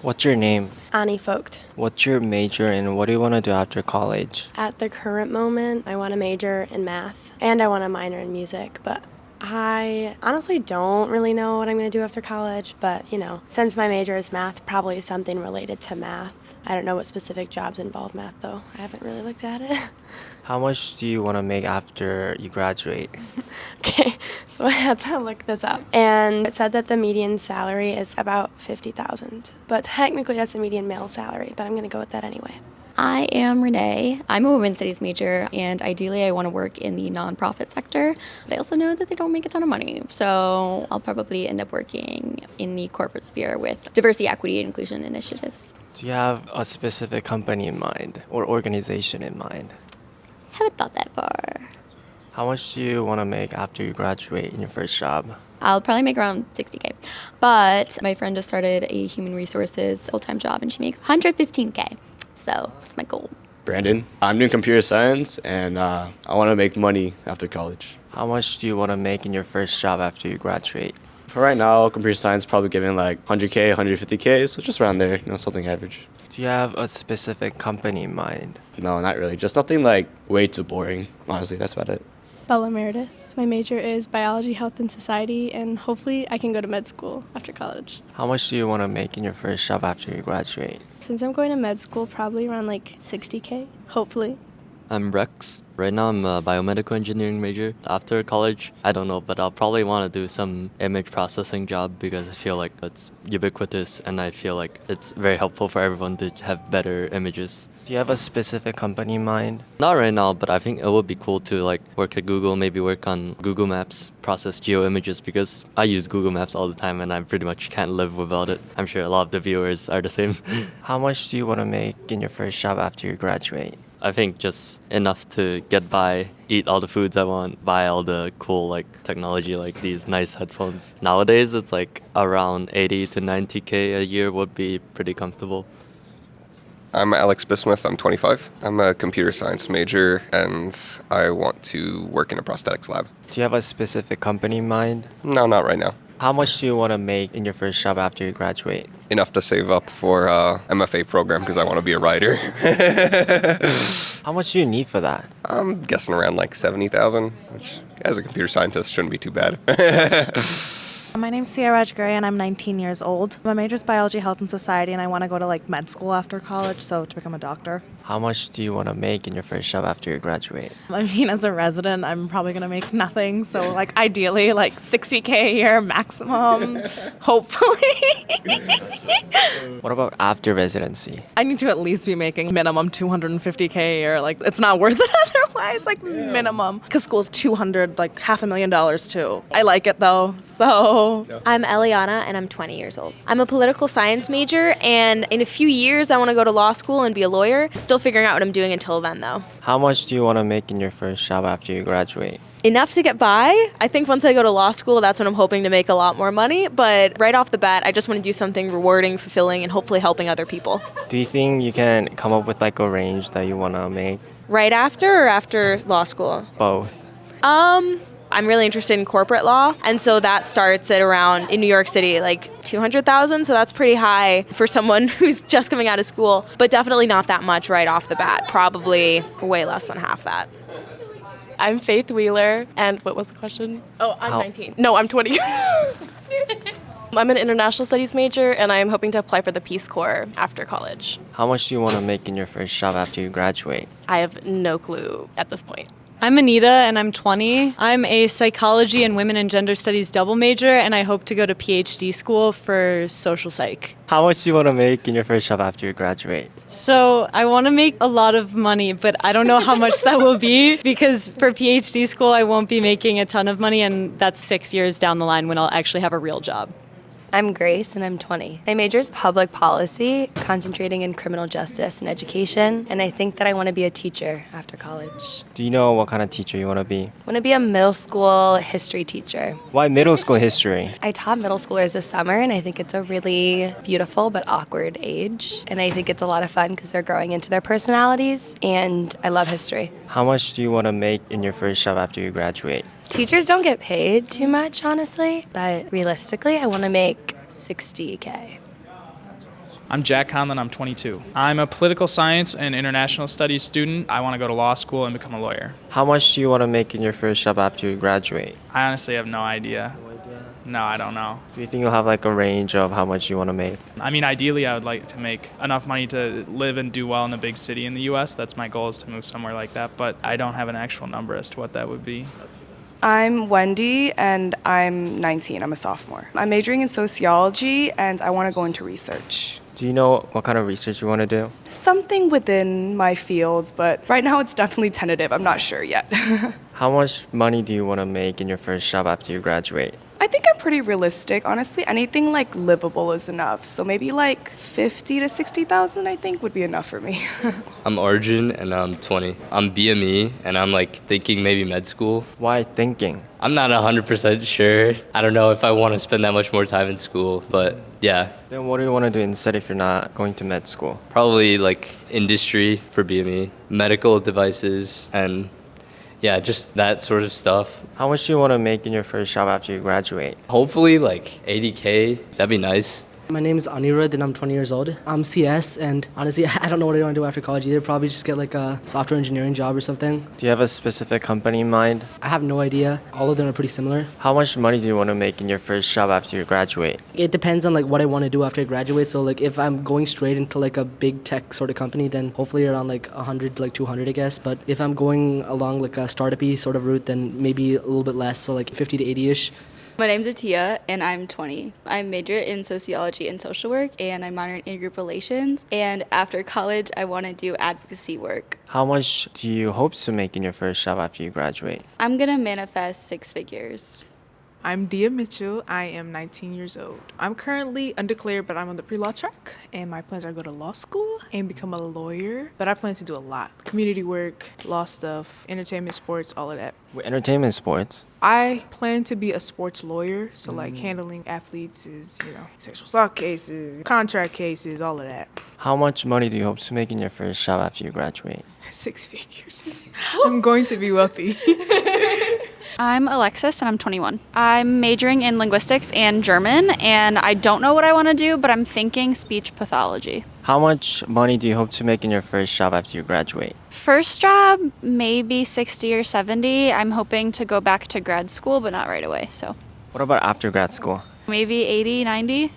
What's your name? Annie Vogt. What's your major and what do you want to do after college? At the current moment, I want to major in math and I want to minor in music, but I honestly don't really know what I'm going to do after college, but since my major is math, probably something related to math. I don't know what specific jobs involve math though. I haven't really looked at it. How much do you want to make after you graduate? Okay, so I had to look this up. And it said that the median salary is about 50,000. But technically that's the median male salary, but I'm going to go with that anyway. I am Renee. I'm a women's studies major, and ideally I want to work in the nonprofit sector. But I also know that they don't make a ton of money, so I'll probably end up working in the corporate sphere with diversity, equity, and inclusion initiatives. Do you have a specific company in mind or organization in mind? Haven't thought that far. How much do you want to make after you graduate in your first job? I'll probably make around 60K. But my friend just started a human resources full-time job, and she makes 115K. So that's my goal. Brandon. I'm doing computer science, and I want to make money after college. How much do you want to make in your first job after you graduate? For right now, computer science probably giving like 100K, 150K, so just around there, something average. Do you have a specific company in mind? No, not really. Just nothing like way too boring. Honestly, that's about it. Bella Meredith. My major is biology, health, and society, and hopefully I can go to med school after college. How much do you want to make in your first job after you graduate? Since I'm going to med school, probably around like 60K, hopefully. I'm Rex. Right now I'm a biomedical engineering major. After college, I don't know, but I'll probably want to do some image processing job because I feel like it's ubiquitous and I feel like it's very helpful for everyone to have better images. Do you have a specific company in mind? Not right now, but I think it would be cool to work at Google, maybe work on Google Maps, process geo images because I use Google Maps all the time and I pretty much can't live without it. I'm sure a lot of the viewers are the same. How much do you want to make in your first job after you graduate? I think just enough to get by, eat all the foods I want, buy all the cool technology like these nice headphones. Nowadays it's around 80 to 90K a year would be pretty comfortable. I'm Alex Bismuth. I'm 25. I'm a computer science major and I want to work in a prosthetics lab. Do you have a specific company in mind? No, not right now. How much do you want to make in your first job after you graduate? Enough to save up for MFA program because I want to be a writer. How much do you need for that? I'm guessing around like 70,000, which as a computer scientist shouldn't be too bad. My name's Sierra Gray and I'm 19 years old. My major is biology, health, and society, and I want to go to med school after college, so to become a doctor. How much do you want to make in your first job after you graduate? I mean, as a resident, I'm probably going to make nothing, so ideally 60K a year maximum, hopefully. What about after residency? I need to at least be making minimum 250K a year. It's not worth it otherwise, minimum. Because school's $200, $500,000 too. I like it though, so. I'm Eliana and I'm 20 years old. I'm a political science major and in a few years I want to go to law school and be a lawyer. Still figuring out what I'm doing until then though. How much do you want to make in your first job after you graduate? Enough to get by. I think once I go to law school, that's when I'm hoping to make a lot more money. But right off the bat, I just want to do something rewarding, fulfilling, and hopefully helping other people. Do you think you can come up with a range that you want to make? Right after or after law school? Both. I'm really interested in corporate law, and so that starts at around, in New York City, 200,000, so that's pretty high for someone who's just coming out of school, but definitely not that much right off the bat, probably way less than half that. I'm Faith Wheeler, and what was the question? Oh, I'm 19. No, I'm 20. I'm an international studies major, and I'm hoping to apply for the Peace Corps after college. How much do you want to make in your first job after you graduate? I have no clue at this point. I'm Anita and I'm 20. I'm a psychology and women and gender studies double major and I hope to go to PhD school for social psych. How much do you want to make in your first job after you graduate? So I want to make a lot of money, but I don't know how much that will be because for PhD school I won't be making a ton of money and that's 6 years down the line when I'll actually have a real job. I'm Grace and I'm 20. My major is public policy, concentrating in criminal justice and education, and I think that I want to be a teacher after college. Do you know what kind of teacher you want to be? I want to be a middle school history teacher. Why middle school history? I taught middle schoolers this summer and I think it's a really beautiful but awkward age, and I think it's a lot of fun because they're growing into their personalities, and I love history. How much do you want to make in your first job after you graduate? Teachers don't get paid too much, honestly, but realistically, I want to make 60K. I'm Jack Conlon, I'm 22. I'm a political science and international studies student. I want to go to law school and become a lawyer. How much do you want to make in your first job after you graduate? I honestly have no idea. No, I don't know. Do you think you'll have like a range of how much you want to make? I mean, ideally, I would like to make enough money to live and do well in a big city in the U.S. That's my goal, is to move somewhere like that. But I don't have an actual number as to what that would be. I'm Wendy, and I'm 19. I'm a sophomore. I'm majoring in sociology, and I want to go into research. Do you know what kind of research you want to do? Something within my field, but right now it's definitely tentative. I'm not sure yet. How much money do you want to make in your first job after you graduate? I think I'm pretty realistic. Honestly, anything like livable is enough. So maybe like 50 to 60,000, I think, would be enough for me. I'm Arjun and I'm 20. I'm BME and I'm like thinking maybe med school. Why thinking? I'm not 100% sure. I don't know if I want to spend that much more time in school, but yeah. Then what do you want to do instead if you're not going to med school? Probably like industry for BME, medical devices, and yeah, just that sort of stuff. How much do you want to make in your first job after you graduate? Hopefully like 80K, that'd be nice. My name is Anirudh and I'm 20 years old. I'm CS and honestly, I don't know what I want to do after college either. Probably just get like a software engineering job or something. Do you have a specific company in mind? I have no idea. All of them are pretty similar. How much money do you want to make in your first job after you graduate? It depends on like what I want to do after I graduate. So like if I'm going straight into like a big tech sort of company, then hopefully around like 100 to like 200, I guess. But if I'm going along like a startup-y sort of route, then maybe a little bit less, so like 50 to 80-ish. My name's Atia, and I'm 20. I major in sociology and social work, and I minor in intergroup relations. And after college, I want to do advocacy work. How much do you hope to make in your first job after you graduate? I'm going to manifest 6 figures. I'm Dia Mitchell. I am 19 years old. I'm currently undeclared, but I'm on the pre-law track, and my plans are to go to law school and become a lawyer. But I plan to do a lot. Community work, law stuff, entertainment, sports, all of that. With entertainment, sports? I plan to be a sports lawyer, so like handling athletes is, sexual assault cases, contract cases, all of that. How much money do you hope to make in your first job after you graduate? 6 figures. I'm going to be wealthy. I'm Alexis and I'm 21. I'm majoring in linguistics and German, and I don't know what I want to do, but I'm thinking speech pathology. How much money do you hope to make in your first job after you graduate? First job, maybe 60 or 70. I'm hoping to go back to grad school, but not right away, so. What about after grad school? Maybe 80, 90.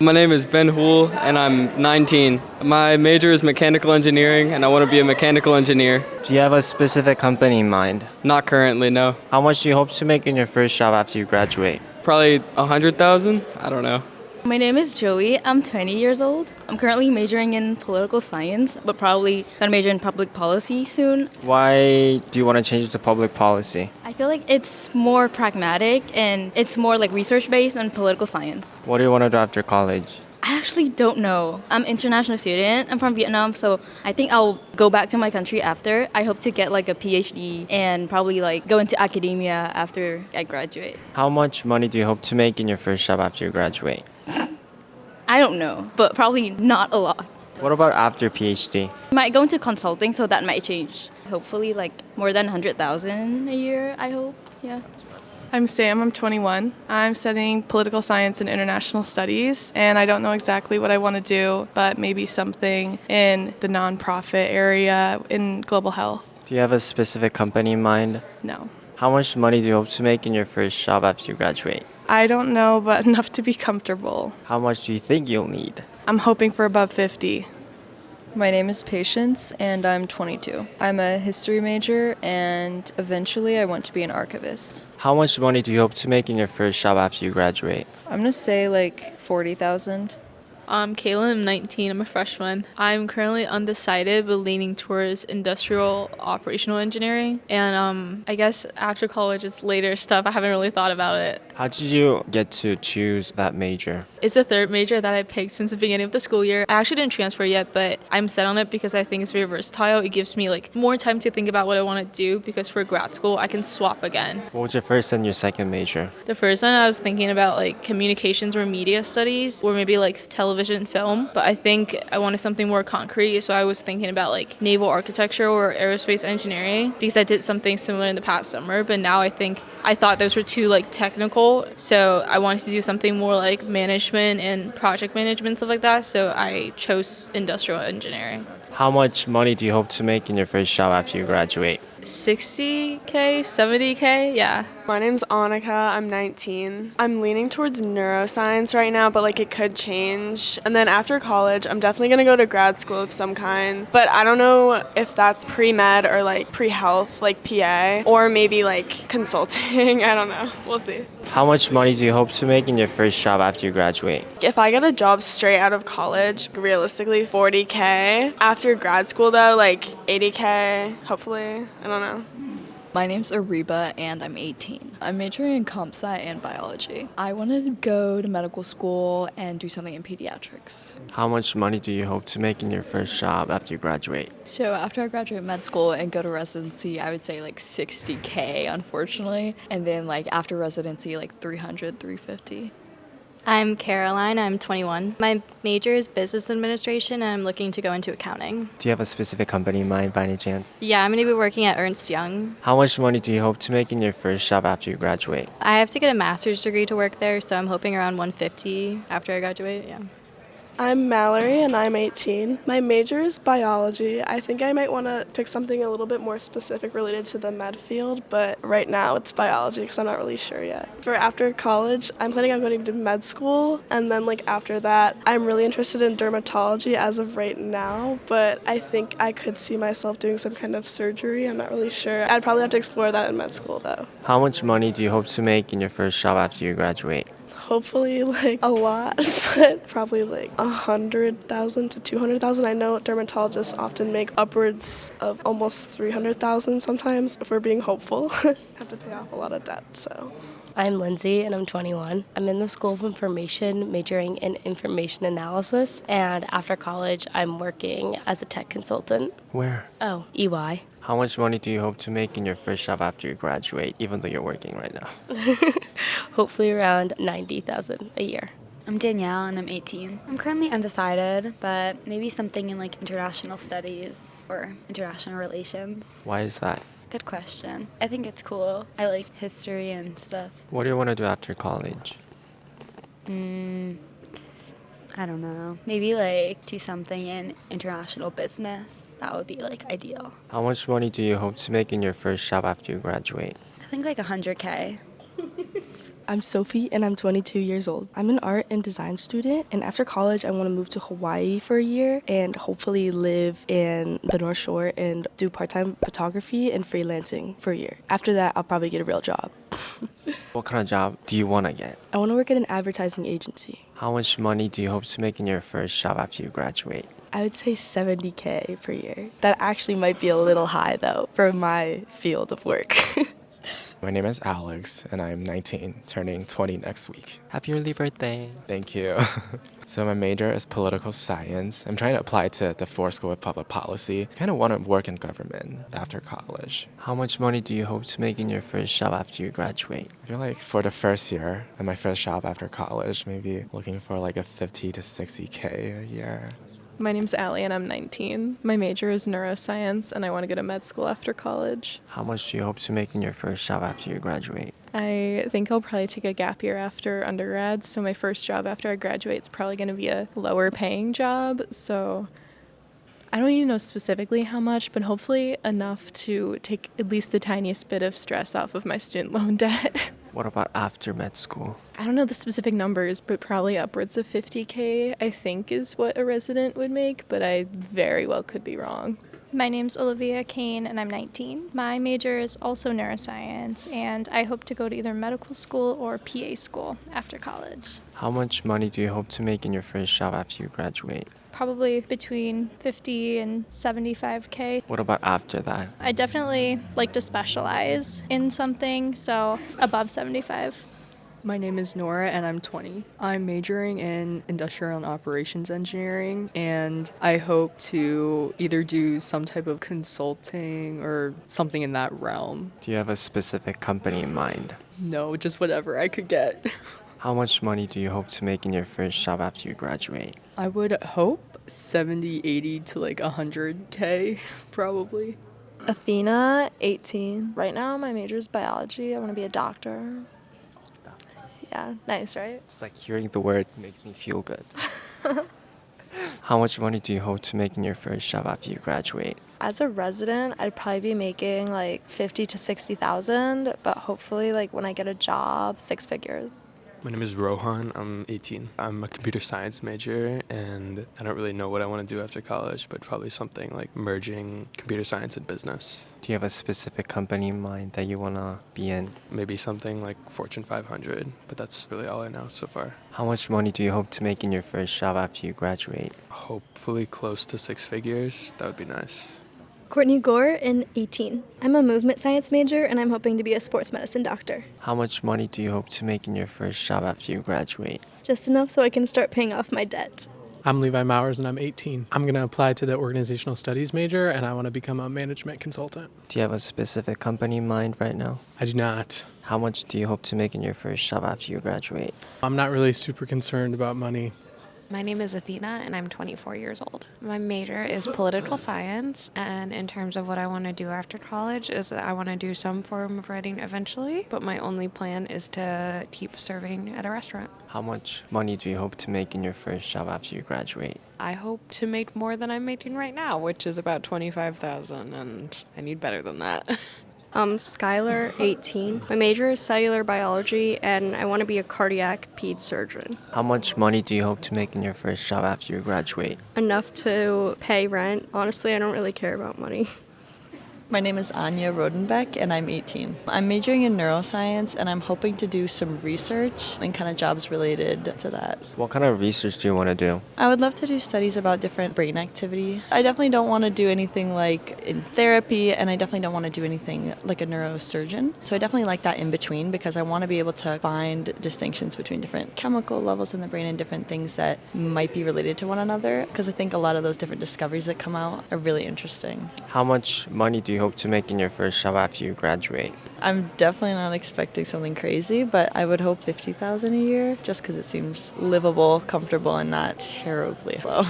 My name is Ben Hool, and I'm 19. My major is mechanical engineering, and I want to be a mechanical engineer. Do you have a specific company in mind? Not currently, no. How much do you hope to make in your first job after you graduate? Probably 100,000? I don't know. My name is Joey. I'm 20 years old. I'm currently majoring in political science, but probably gonna major in public policy soon. Why do you want to change it to public policy? I feel like it's more pragmatic and it's more like research-based than political science. What do you want to do after college? I actually don't know. I'm an international student. I'm from Vietnam, so I think I'll go back to my country after. I hope to get like a PhD and probably like go into academia after I graduate. How much money do you hope to make in your first job after you graduate? I don't know, but probably not a lot. What about after PhD? Might go into consulting, so that might change. Hopefully like more than 100,000 a year, I hope. Yeah. I'm Sam, I'm 21. I'm studying political science and international studies, and I don't know exactly what I want to do, but maybe something in the nonprofit area in global health. Do you have a specific company in mind? No. How much money do you hope to make in your first job after you graduate? I don't know, but enough to be comfortable. How much do you think you'll need? I'm hoping for above 50. My name is Patience, and I'm 22. I'm a history major, and eventually I want to be an archivist. How much money do you hope to make in your first job after you graduate? I'm gonna say like 40,000. I'm Kaylin, I'm 19, I'm a freshman. I'm currently undecided but leaning towards industrial operational engineering. And I guess after college it's later stuff, I haven't really thought about it. How did you get to choose that major? It's the third major that I picked since the beginning of the school year. I actually didn't transfer yet, but I'm set on it because I think it's very versatile. It gives me like more time to think about what I want to do because for grad school I can swap again. What was your first and your second major? The first one I was thinking about like communications or media studies or maybe like television film, but I think I wanted something more concrete, so I was thinking about like naval architecture or aerospace engineering because I did something similar in the past summer, but now I thought those were too like technical technical. So I wanted to do something more like management and project management, stuff like that. So I chose industrial engineering. How much money do you hope to make in your first job after you graduate? 60K, 70K, yeah. My name's Annika. I'm 19. I'm leaning towards neuroscience right now, but like it could change. And then after college, I'm definitely going to go to grad school of some kind. But I don't know if that's pre-med or like pre-health, like PA, or maybe like consulting. I don't know. We'll see. How much money do you hope to make in your first job after you graduate? If I get a job straight out of college, realistically 40K. After grad school though, like 80K, hopefully. I don't know. My name's Ariba and I'm 18. I'm majoring in comp sci and biology. I wanted to go to medical school and do something in pediatrics. How much money do you hope to make in your first job after you graduate? So after I graduate med school and go to residency, I would say like 60K, unfortunately. And then like after residency, like 300, 350. I'm Caroline, I'm 21. My major is business administration and I'm looking to go into accounting. Do you have a specific company in mind by any chance? Yeah, I'm going to be working at Ernst Young. How much money do you hope to make in your first job after you graduate? I have to get a master's degree to work there, so I'm hoping around 150 after I graduate, yeah. I'm Mallory and I'm 18. My major is biology. I think I might want to pick something a little bit more specific related to the med field, but right now it's biology because I'm not really sure yet. For after college, I'm planning on going to med school, and then like after that, I'm really interested in dermatology as of right now, but I think I could see myself doing some kind of surgery. I'm not really sure. I'd probably have to explore that in med school though. How much money do you hope to make in your first job after you graduate? Hopefully like a lot, but probably like 100,000 to 200,000. I know dermatologists often make upwards of almost 300,000 sometimes if we're being hopeful. Have to pay off a lot of debt, so. I'm Lindsay and I'm 21. I'm in the School of Information majoring in information analysis, and after college I'm working as a tech consultant. Where? Oh, EY. How much money do you hope to make in your first job after you graduate, even though you're working right now? Hopefully around 90,000 a year. I'm Danielle and I'm 18. I'm currently undecided, but maybe something in like international studies or international relations. Why is that? Good question. I think it's cool. I like history and stuff. What do you want to do after college? I don't know. Maybe like do something in international business. That would be like ideal. How much money do you hope to make in your first job after you graduate? I think like 100K. I'm Sophie and I'm 22 years old. I'm an art and design student, and after college I want to move to Hawaii for a year and hopefully live in the North Shore and do part-time photography and freelancing for a year. After that, I'll probably get a real job. What kind of job do you want to get? I want to work at an advertising agency. How much money do you hope to make in your first job after you graduate? I would say 70K per year. That actually might be a little high though for my field of work. My name is Alex, and I'm 19, turning 20 next week. Happy early birthday. Thank you. So my major is political science. I'm trying to apply to the Ford School of Public Policy. I kind of want to work in government after college. How much money do you hope to make in your first job after you graduate? I feel like for the first year and my first job after college, maybe looking for like a 50 to 60K a year. My name's Allie and I'm 19. My major is neuroscience and I want to go to med school after college. How much do you hope to make in your first job after you graduate? I think I'll probably take a gap year after undergrad, so my first job after I graduate is probably going to be a lower paying job, so I don't even know specifically how much, but hopefully enough to take at least the tiniest bit of stress off of my student loan debt. What about after med school? I don't know the specific numbers, but probably upwards of 50K, I think, is what a resident would make, but I very well could be wrong. My name's Olivia Kane and I'm 19. My major is also neuroscience and I hope to go to either medical school or PA school after college. How much money do you hope to make in your first job after you graduate? Probably between 50 and 75K. What about after that? I definitely like to specialize in something, so above 75. My name is Nora and I'm 20. I'm majoring in industrial and operations engineering, and I hope to either do some type of consulting or something in that realm. Do you have a specific company in mind? No, just whatever I could get. How much money do you hope to make in your first job after you graduate? I would hope 70, 80 to like 100K, probably. Athena, 18. Right now my major is biology. I want to be a doctor. Yeah, nice, right? It's like hearing the word makes me feel good. How much money do you hope to make in your first job after you graduate? As a resident, I'd probably be making like 50 to 60,000, but hopefully like when I get a job, six figures. My name is Rohan. I'm 18. I'm a computer science major, and I don't really know what I want to do after college, but probably something like merging computer science and business. Do you have a specific company in mind that you want to be in? Maybe something like Fortune 500, but that's really all I know so far. How much money do you hope to make in your first job after you graduate? Hopefully close to six figures. That would be nice. Courtney Gore, and 18. I'm a movement science major, and I'm hoping to be a sports medicine doctor. How much money do you hope to make in your first job after you graduate? Just enough so I can start paying off my debt. I'm Levi Mowers, and I'm 18. I'm going to apply to the organizational studies major, and I want to become a management consultant. Do you have a specific company in mind right now? I do not. How much do you hope to make in your first job after you graduate? I'm not really super concerned about money. My name is Athena, and I'm 24 years old. My major is political science, and in terms of what I want to do after college is that I want to do some form of writing eventually, but my only plan is to keep serving at a restaurant. How much money do you hope to make in your first job after you graduate? I hope to make more than I'm making right now, which is about $25,000, and I need better than that. Skylar, 18. My major is cellular biology, and I want to be a cardiac ped surgeon. How much money do you hope to make in your first job after you graduate? Enough to pay rent. Honestly, I don't really care about money. My name is Anya Rodenbeck, and I'm 18. I'm majoring in neuroscience, and I'm hoping to do some research and kind of jobs related to that. What kind of research do you want to do? I would love to do studies about different brain activity. I definitely don't want to do anything like in therapy, and I definitely don't want to do anything like a neurosurgeon. So I definitely like that in between because I want to be able to find distinctions between different chemical levels in the brain and different things that might be related to one another, because I think a lot of those different discoveries that come out are really interesting. How much money do you hope to make in your first job after you graduate? I'm definitely not expecting something crazy, but I would hope $50,000 a year just because it seems livable, comfortable, and not terribly low.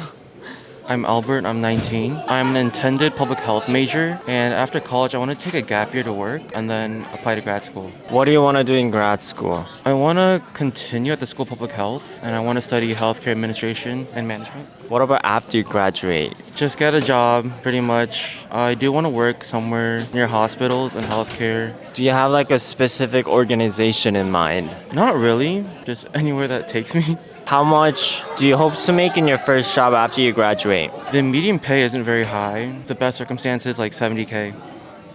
I'm Albert, I'm 19. I'm an intended public health major, and after college I want to take a gap year to work and then apply to grad school. What do you want to do in grad school? I want to continue at the School of Public Health, and I want to study healthcare administration and management. What about after you graduate? Just get a job, pretty much. I do want to work somewhere near hospitals and healthcare. Do you have like a specific organization in mind? Not really, just anywhere that takes me. How much do you hope to make in your first job after you graduate? The median pay isn't very high. The best circumstances like $70K.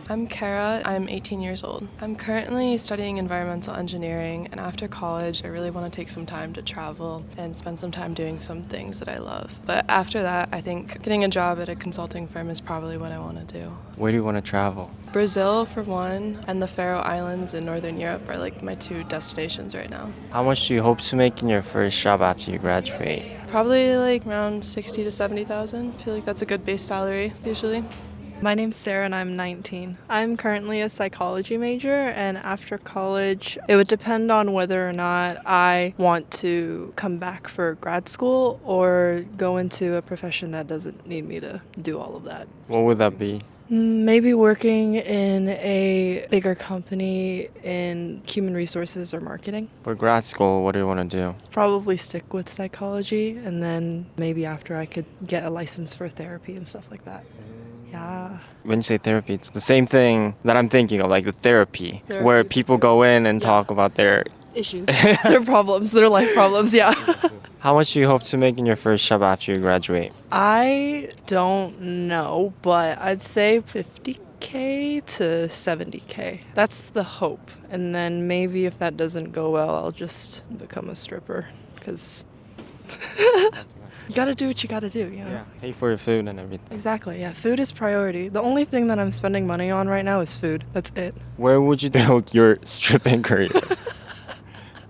I'm Kara, I'm 18 years old. I'm currently studying environmental engineering, and after college I really want to take some time to travel and spend some time doing some things that I love. But after that, I think getting a job at a consulting firm is probably what I want to do. Where do you want to travel? Brazil for one, and the Faroe Islands in Northern Europe are like my two destinations right now. How much do you hope to make in your first job after you graduate? Probably like around 60 to 70,000. I feel like that's a good base salary usually. My name's Sarah and I'm 19. I'm currently a psychology major, and after college, it would depend on whether or not I want to come back for grad school or go into a profession that doesn't need me to do all of that. What would that be? Maybe working in a bigger company in human resources or marketing. For grad school, what do you want to do? Probably stick with psychology, and then maybe after I could get a license for therapy and stuff like that. Yeah. When you say therapy, it's the same thing that I'm thinking of, like the therapy. Where people go in and talk about their issues, their problems, their life problems, yeah. How much do you hope to make in your first job after you graduate? I don't know, but I'd say 50K to 70K. That's the hope. And then maybe if that doesn't go well, I'll just become a stripper, because you gotta do what you gotta do, you know? Yeah, pay for your food and everything. Exactly, yeah. Food is priority. The only thing that I'm spending money on right now is food. That's it. Where would you build your stripping career?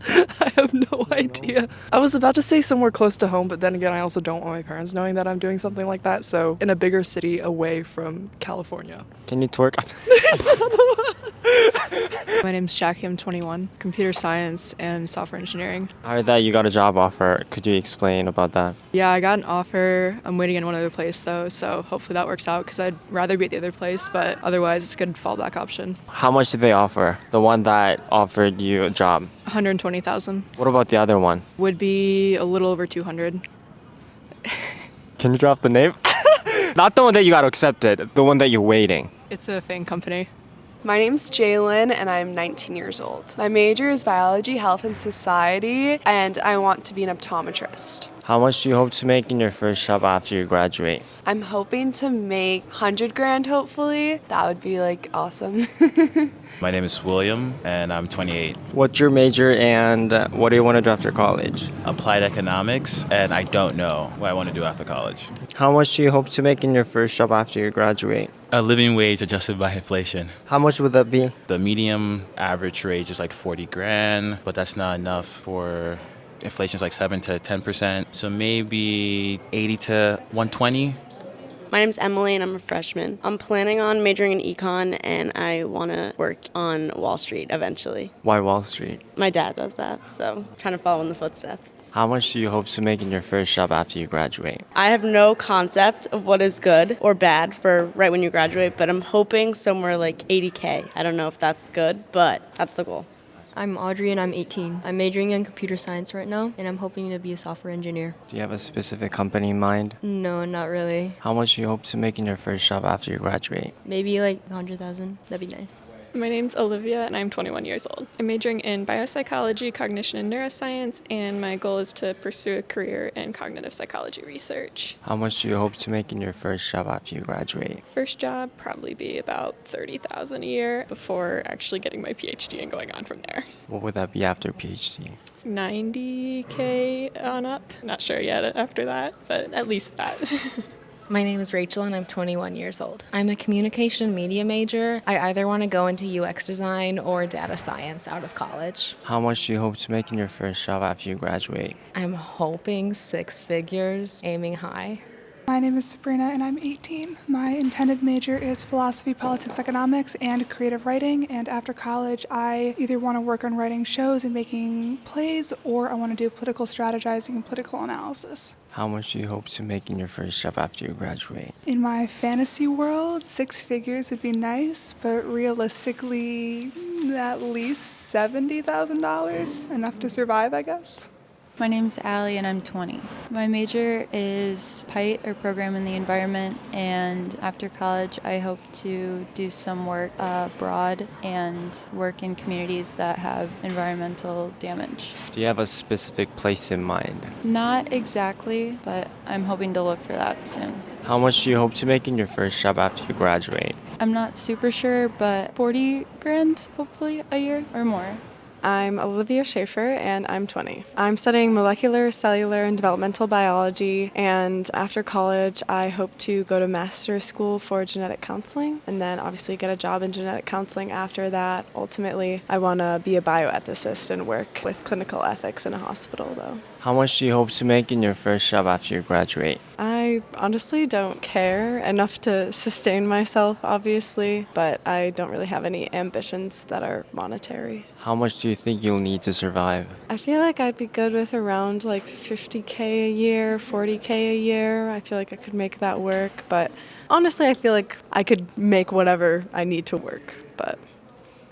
I have no idea. I was about to say somewhere close to home, but then again, I also don't want my parents knowing that I'm doing something like that. So in a bigger city away from California. Can you twerk? My name's Jackie, I'm 21, computer science and software engineering. I heard that you got a job offer. Could you explain about that? Yeah, I got an offer. I'm waiting in one other place though, so hopefully that works out because I'd rather be at the other place, but otherwise it's a good fallback option. How much did they offer? The one that offered you a job? 120,000. What about the other one? Would be a little over 200. Can you drop the name? Not the one that you got accepted, the one that you're waiting. It's a FANG company. My name's Jalen, and I'm 19 years old. My major is biology, health, and society, and I want to be an optometrist. How much do you hope to make in your first job after you graduate? I'm hoping to make 100 grand, hopefully. That would be like awesome. My name is William, and I'm 28. What's your major and what do you want to do after college? Applied economics, and I don't know what I want to do after college. How much do you hope to make in your first job after you graduate? A living wage adjusted by inflation. How much would that be? The medium average wage is like 40 grand, but that's not enough for inflation's like 7 to 10%. So maybe 80 to 120. My name's Emily and I'm a freshman. I'm planning on majoring in econ and I want to work on Wall Street eventually. Why Wall Street? My dad does that, so I'm trying to follow in the footsteps. How much do you hope to make in your first job after you graduate? I have no concept of what is good or bad for right when you graduate, but I'm hoping somewhere like 80K. I don't know if that's good, but that's the goal. I'm Audrey and I'm 18. I'm majoring in computer science right now and I'm hoping to be a software engineer. Do you have a specific company in mind? No, not really. How much do you hope to make in your first job after you graduate? Maybe like 100,000. That'd be nice. My name's Olivia and I'm 21 years old. I'm majoring in biopsychology, cognition, and neuroscience, and my goal is to pursue a career in cognitive psychology research. How much do you hope to make in your first job after you graduate? First job, probably be about 30,000 a year before actually getting my PhD and going on from there. What would that be after PhD? 90K on up. Not sure yet after that, but at least that. My name is Rachel and I'm 21 years old. I'm a communication media major. I either want to go into UX design or data science out of college. How much do you hope to make in your first job after you graduate? I'm hoping 6 figures, aiming high. My name is Sabrina and I'm 18. My intended major is philosophy, politics, economics, and creative writing. And after college, I either want to work on writing shows and making plays, or I want to do political strategizing and political analysis. How much do you hope to make in your first job after you graduate? In my fantasy world, 6 figures would be nice, but realistically, at least $70,000, enough to survive, I guess. My name's Allie and I'm 20. My major is PITE, or Program in the Environment, and after college I hope to do some work abroad and work in communities that have environmental damage. Do you have a specific place in mind? Not exactly, but I'm hoping to look for that soon. How much do you hope to make in your first job after you graduate? I'm not super sure, but 40 grand hopefully a year or more. I'm Olivia Schaefer and I'm 20. I'm studying molecular, cellular, and developmental biology, and after college I hope to go to master's school for genetic counseling and then obviously get a job in genetic counseling after that. Ultimately, I want to be a bioethicist and work with clinical ethics in a hospital though. How much do you hope to make in your first job after you graduate? I honestly don't care enough to sustain myself, obviously, but I don't really have any ambitions that are monetary. How much do you think you'll need to survive? I feel like I'd be good with around like 50K a year, 40K a year. I feel like I could make that work, but honestly, I feel like I could make whatever I need to work, but...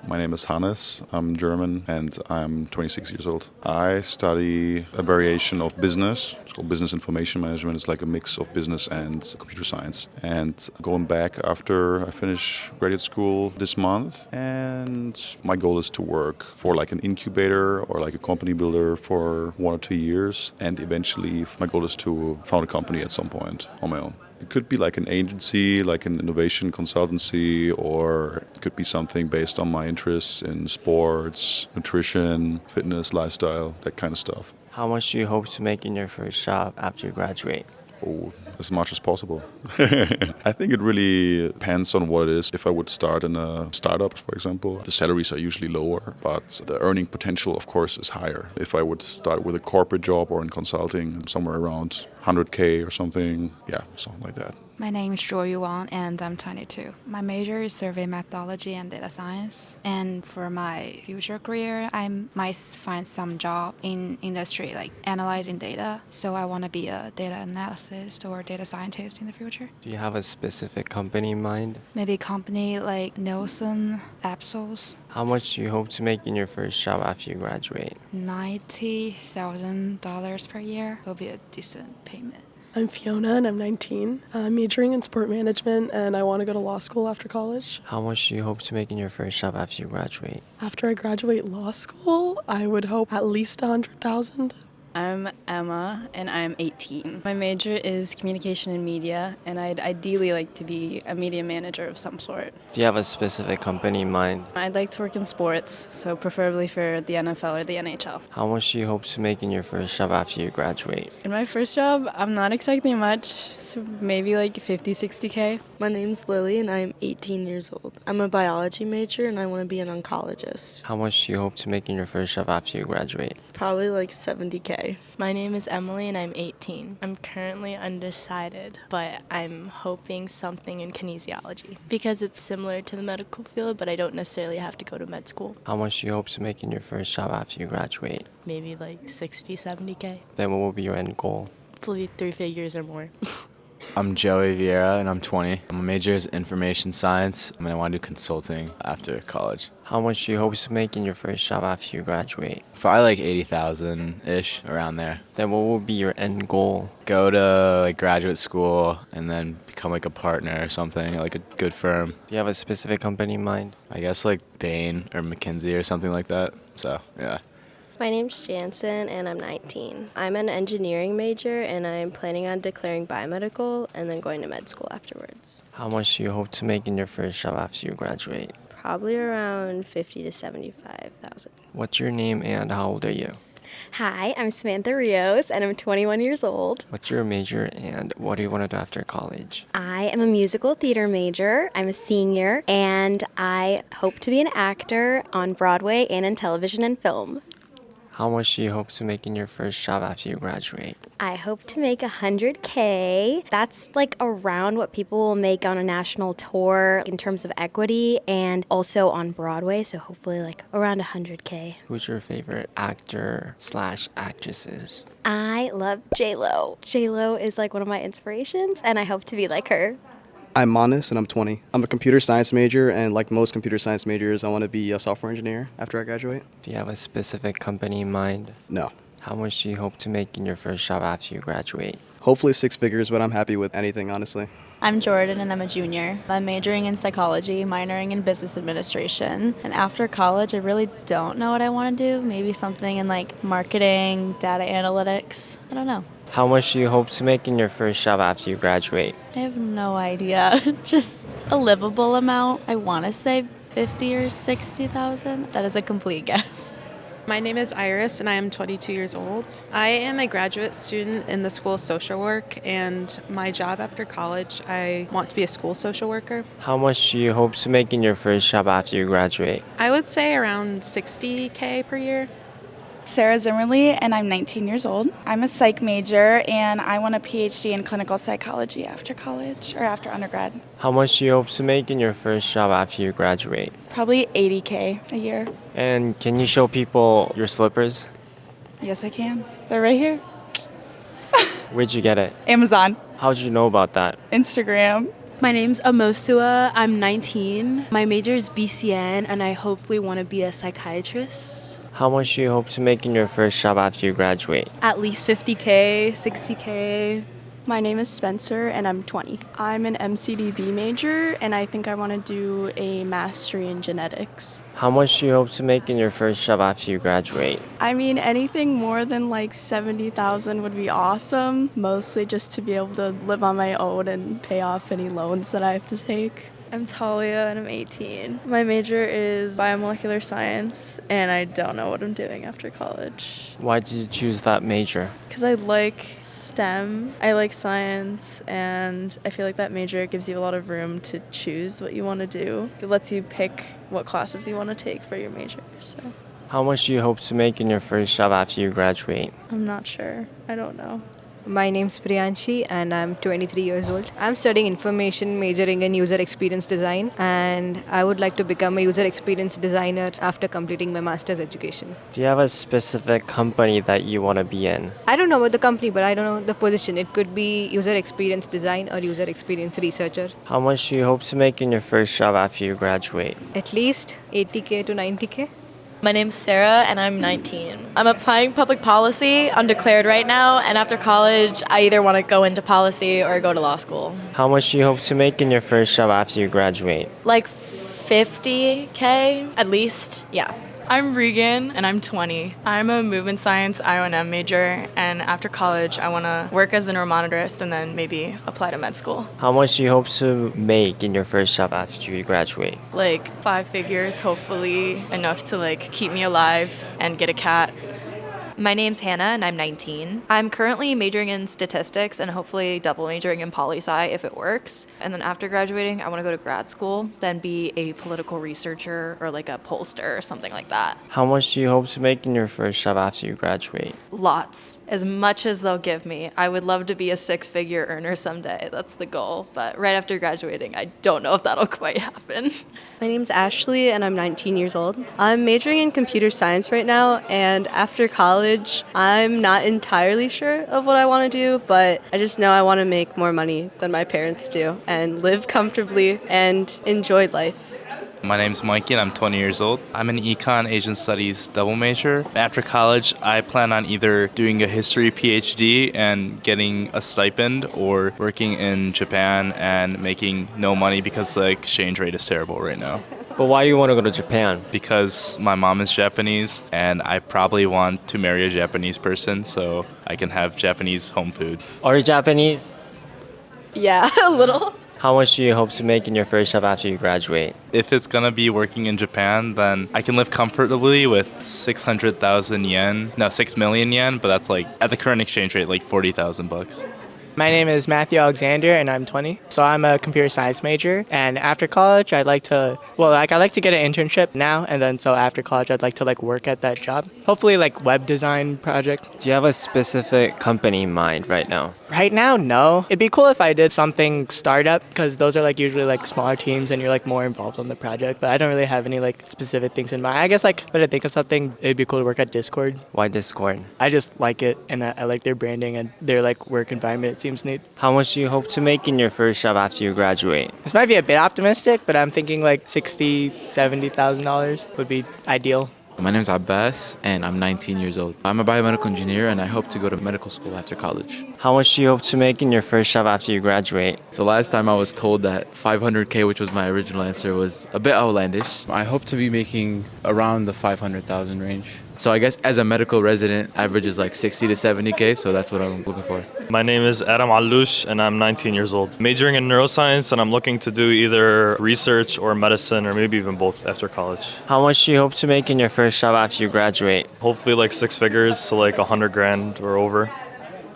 My name is Hannes, I'm German and I'm 26 years old. I study a variation of business. It's called business information management. It's like a mix of business and computer science. And going back after I finish graduate school this month, and my goal is to work for like an incubator or like a company builder for 1 or 2 years. And eventually my goal is to found a company at some point on my own. It could be like an agency, like an innovation consultancy, or it could be something based on my interests in sports, nutrition, fitness, lifestyle, that kind of stuff. How much do you hope to make in your first job after you graduate? Oh, as much as possible. I think it really depends on what it is. If I would start in a startup, for example, the salaries are usually lower, but the earning potential, of course, is higher. If I would start with a corporate job or in consulting, somewhere around 100K or something, yeah, something like that. My name is Joy Wang and I'm 22. My major is survey methodology and data science. And for my future career, I might find some job in industry like analyzing data. So I want to be a data analyst or data scientist in the future. Do you have a specific company in mind? Maybe a company like Nielsen, Absols, How much do you hope to make in your first job after you graduate? $90,000 per year will be a decent payment. I'm Fiona and I'm 19. I'm majoring in sport management and I want to go to law school after college. How much do you hope to make in your first job after you graduate? After I graduate law school, I would hope at least 100,000. I'm Emma and I'm 18. My major is communication and media and I'd ideally like to be a media manager of some sort. Do you have a specific company in mind? I'd like to work in sports, so preferably for the NFL or the NHL. How much do you hope to make in your first job after you graduate? In my first job, I'm not expecting much, so maybe like 50, 60K. My name's Lily and I'm 18 years old. I'm a biology major and I want to be an oncologist. How much do you hope to make in your first job after you graduate? Probably like 70K. My name is Emily and I'm 18. I'm currently undecided, but I'm hoping something in kinesiology because it's similar to the medical field, but I don't necessarily have to go to med school. How much do you hope to make in your first job after you graduate? Maybe like 60, 70K. Then what will be your end goal? Hopefully 3 figures or more. I'm Joey Vieira and I'm 20. My major is information science and I want to do consulting after college. How much do you hope to make in your first job after you graduate? Probably like 80,000-ish, around there. Then what will be your end goal? Go to like graduate school and then become like a partner or something, like a good firm. Do you have a specific company in mind? I guess like Bain or McKinsey or something like that. So, yeah. My name's Jansen and I'm 19. I'm an engineering major and I'm planning on declaring biomedical and then going to med school afterwards. How much do you hope to make in your first job after you graduate? Probably around 50 to 75,000. What's your name and how old are you? Hi, I'm Samantha Rios and I'm 21 years old. What's your major and what do you want to do after college? I am a musical theater major. I'm a senior and I hope to be an actor on Broadway and in television and film. How much do you hope to make in your first job after you graduate? I hope to make 100K. That's like around what people will make on a national tour in terms of equity and also on Broadway. So hopefully like around 100K. Who's your favorite actor/actresses? I love J-Lo. J-Lo is like one of my inspirations and I hope to be like her. I'm Manas and I'm 20. I'm a computer science major and like most computer science majors, I want to be a software engineer after I graduate. Do you have a specific company in mind? No. How much do you hope to make in your first job after you graduate? Hopefully 6 figures, but I'm happy with anything, honestly. I'm Jordan and I'm a junior. I'm majoring in psychology, minoring in business administration. And after college, I really don't know what I want to do. Maybe something in like marketing, data analytics. I don't know. How much do you hope to make in your first job after you graduate? I have no idea. Just a livable amount. I want to say 50 or 60,000. That is a complete guess. My name is Iris and I am 22 years old. I am a graduate student in the School of Social Work and my job after college, I want to be a school social worker. How much do you hope to make in your first job after you graduate? I would say around 60K per year. Sarah Zimmerly, and I'm 19 years old. I'm a psych major, and I want a PhD in clinical psychology after college or after undergrad. How much do you hope to make in your first job after you graduate? Probably 80K a year. And can you show people your slippers? Yes, I can. They're right here. Where'd you get it? Amazon. How'd you know about that? Instagram. My name's Amosua. I'm 19. My major is BCN, and I hopefully want to be a psychiatrist. How much do you hope to make in your first job after you graduate? At least 50K, 60K. My name is Spencer and I'm 20. I'm an MCDB major and I think I want to do a mastery in genetics. How much do you hope to make in your first job after you graduate? I mean, anything more than like 70,000 would be awesome, mostly just to be able to live on my own and pay off any loans that I have to take. I'm Talia and I'm 18. My major is biomolecular science and I don't know what I'm doing after college. Why did you choose that major? Because I like STEM, I like science, and I feel like that major gives you a lot of room to choose what you want to do. It lets you pick what classes you want to take for your major. So How much do you hope to make in your first job after you graduate? I'm not sure. I don't know. My name's Priyanshi and I'm 23 years old. I'm studying information, majoring in user experience design, and I would like to become a user experience designer after completing my master's education. Do you have a specific company that you want to be in? I don't know about the company, but I don't know the position. It could be user experience design or user experience researcher. How much do you hope to make in your first job after you graduate? At least 80K to 90K. My name's Sarah and I'm 19. I'm applying public policy, undeclared right now, and after college, I either want to go into policy or go to law school. How much do you hope to make in your first job after you graduate? Like 50K at least, yeah. I'm Regan and I'm 20. I'm a movement science IOM major, and after college I want to work as a neuromonitorist and then maybe apply to med school. How much do you hope to make in your first job after you graduate? Like 5 figures, hopefully enough to like keep me alive and get a cat. My name's Hannah and I'm 19. I'm currently majoring in statistics and hopefully double majoring in poli-sci if it works. And then after graduating, I want to go to grad school, then be a political researcher or like a pollster or something like that. How much do you hope to make in your first job after you graduate? Lots. As much as they'll give me. I would love to be a 6-figure earner someday. That's the goal. But right after graduating, I don't know if that'll quite happen. My name's Ashley and I'm 19 years old. I'm majoring in computer science right now, and after college, I'm not entirely sure of what I want to do, but I just know I want to make more money than my parents do and live comfortably and enjoy life. My name's Mikey and I'm 20 years old. I'm an Econ Asian Studies double major. After college, I plan on either doing a history PhD and getting a stipend or working in Japan and making no money because the exchange rate is terrible right now. But why do you want to go to Japan? Because my mom is Japanese and I probably want to marry a Japanese person so I can have Japanese home food. Are you Japanese? Yeah, a little. How much do you hope to make in your first job after you graduate? If it's gonna be working in Japan, then I can live comfortably with 600,000 yen. No, 6 million yen, but that's like, at the current exchange rate, like 40,000 bucks. My name is Matthew Alexander and I'm 20. So I'm a computer science major, and after college I'd like to get an internship now, and then so after college I'd like to work at that job. Hopefully web design project. Do you have a specific company in mind right now? Right now, no. It'd be cool if I did something startup, because those are usually smaller teams and you're more involved in the project, but I don't really have any specific things in mind. I guess if I think of something, it'd be cool to work at Discord. Why Discord? I just like it, and I like their branding and their work environment. It seems neat. How much do you hope to make in your first job after you graduate? This might be a bit optimistic, but I'm thinking $60,000, $70,000 would be ideal. My name is Abbas and I'm 19 years old. I'm a biomedical engineer and I hope to go to medical school after college. How much do you hope to make in your first job after you graduate? So last time I was told that 500K, which was my original answer, was a bit outlandish. I hope to be making around the 500,000 range. So I guess as a medical resident, average is 60 to 70K, so that's what I'm looking for. My name is Adam Allouche and I'm 19 years old. Majoring in neuroscience, and I'm looking to do either research or medicine or maybe even both after college. How much do you hope to make in your first job after you graduate? Hopefully 6 figures, so 100 grand or over.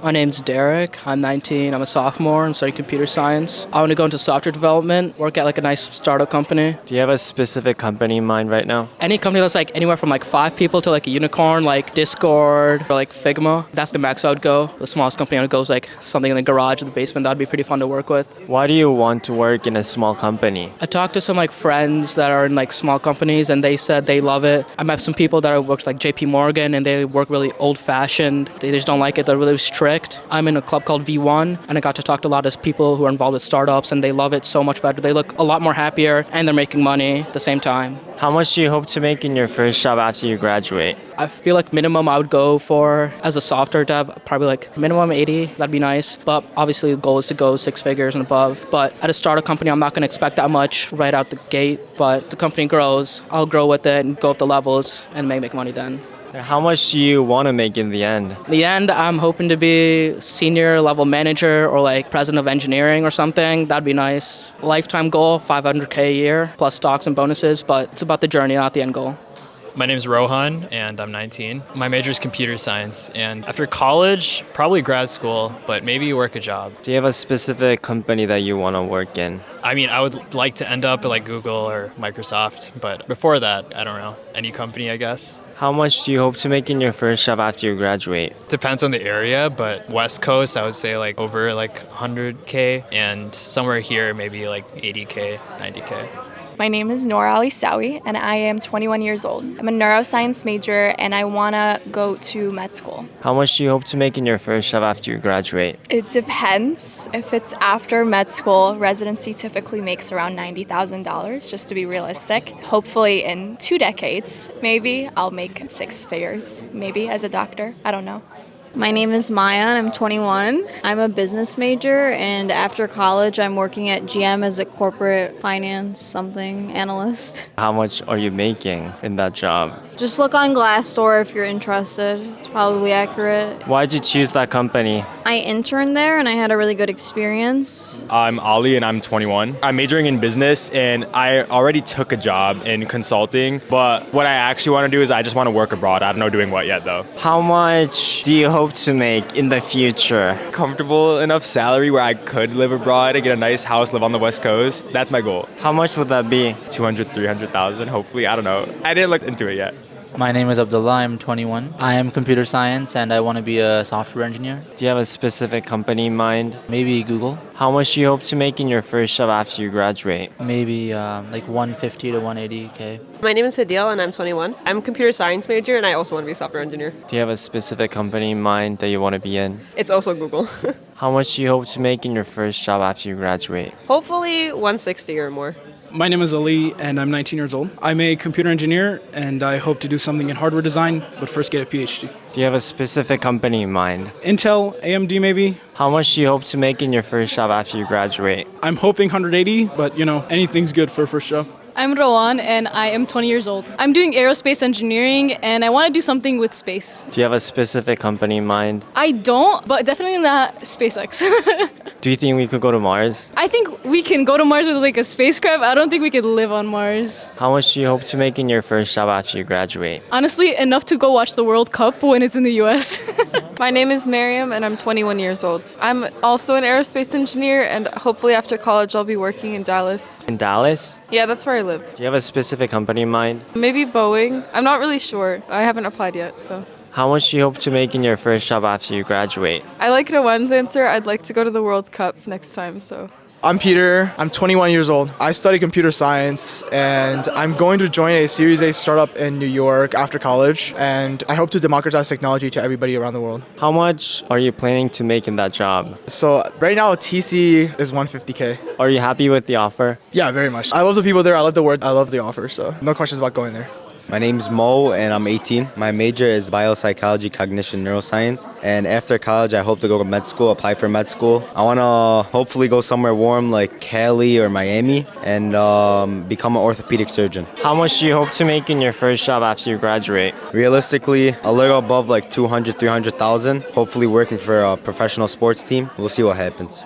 My name's Derek. I'm 19. I'm a sophomore. I'm studying computer science. I want to go into software development, work at a nice startup company. Do you have a specific company in mind right now? Any company that's anywhere from 5 people to a unicorn, like Discord or Figma. That's the max I would go. The smallest company I would go is something in the garage or the basement. That'd be pretty fun to work with. Why do you want to work in a small company? I talked to some friends that are in small companies and they said they love it. I met some people that worked JP Morgan and they work really old-fashioned. They just don't like it. They're really strict. I'm in a club called V1 and I got to talk to a lot of people who are involved with startups and they love it so much better. They look a lot more happier and they're making money at the same time. How much do you hope to make in your first job after you graduate? I feel minimum I would go for as a software dev, probably minimum 80. That'd be nice. But obviously the goal is to go 6 figures and above. But at a startup company, I'm not going to expect that much right out the gate. But the company grows, I'll grow with it and go up the levels and make money then. How much do you want to make in the end? In the end, I'm hoping to be senior level manager or president of engineering or something. That'd be nice. Lifetime goal, 500K a year, plus stocks and bonuses, but it's about the journey, not the end goal. My name's Rohan, and I'm 19. My major is computer science, and after college, probably grad school, but maybe work a job. Do you have a specific company that you want to work in? I mean, I would like to end up at Google or Microsoft, but before that, I don't know. Any company, I guess. How much do you hope to make in your first job after you graduate? Depends on the area, but West Coast, I would say like over like 100K, and somewhere here, maybe like 80K, 90K. My name is Nora Ali Sawi, and I am 21 years old. I'm a neuroscience major, and I want to go to med school. How much do you hope to make in your first job after you graduate? It depends. If it's after med school, residency typically makes around $90,000, just to be realistic. Hopefully in 2 decades, maybe I'll make 6 figures, maybe as a doctor. I don't know. My name is Maya and I'm 21. I'm a business major, and after college I'm working at GM as a corporate finance something analyst. How much are you making in that job? Just look on Glassdoor if you're interested. It's probably accurate. Why'd you choose that company? I interned there and I had a really good experience. I'm Ali and I'm 21. I'm majoring in business and I already took a job in consulting, but what I actually want to do is I just want to work abroad. I don't know doing what yet though. How much do you hope to make in the future? Comfortable enough salary where I could live abroad and get a nice house, live on the West Coast. That's my goal. How much would that be? 200, 300,000, hopefully. I don't know. I didn't look into it yet. My name is Abdullah. I'm 21. I am computer science and I want to be a software engineer. Do you have a specific company in mind? Maybe Google. How much do you hope to make in your first job after you graduate? Maybe like 150 to 180K. My name is Hadil and I'm 21. I'm a computer science major and I also want to be a software engineer. Do you have a specific company in mind that you want to be in? It's also Google. How much do you hope to make in your first job after you graduate? Hopefully 160 or more. My name is Ali and I'm 19 years old. I'm a computer engineer and I hope to do something in hardware design, but first get a PhD. Do you have a specific company in mind? Intel, AMD maybe. How much do you hope to make in your first job after you graduate? I'm hoping 180, but anything's good for a first job. I'm Rowan and I am 20 years old. I'm doing aerospace engineering and I want to do something with space. Do you have a specific company in mind? I don't, but definitely not SpaceX. Do you think we could go to Mars? I think we can go to Mars with like a spacecraft. I don't think we could live on Mars. How much do you hope to make in your first job after you graduate? Honestly, enough to go watch the World Cup when it's in the US. My name is Miriam and I'm 21 years old. I'm also an aerospace engineer and hopefully after college I'll be working in Dallas. In Dallas? Yeah, that's where I live. Do you have a specific company in mind? Maybe Boeing. I'm not really sure. I haven't applied yet, so. How much do you hope to make in your first job after you graduate? I like Rowan's answer. I'd like to go to the World Cup next time, so. I'm Peter. I'm 21 years old. I study computer science and I'm going to join a Series A startup in New York after college, and I hope to democratize technology to everybody around the world. How much are you planning to make in that job? So right now TC is 150K. Are you happy with the offer? Yeah, very much. I love the people there. I love the work. I love the offer. So no questions about going there. My name's Mo and I'm 18. My major is biopsychology, cognition, neuroscience. And after college, I hope to go to med school, apply for med school. I want to hopefully go somewhere warm like Cali or Miami and become an orthopedic surgeon. How much do you hope to make in your first job after you graduate? Realistically, a little above like 200, 300,000. Hopefully working for a professional sports team. We'll see what happens.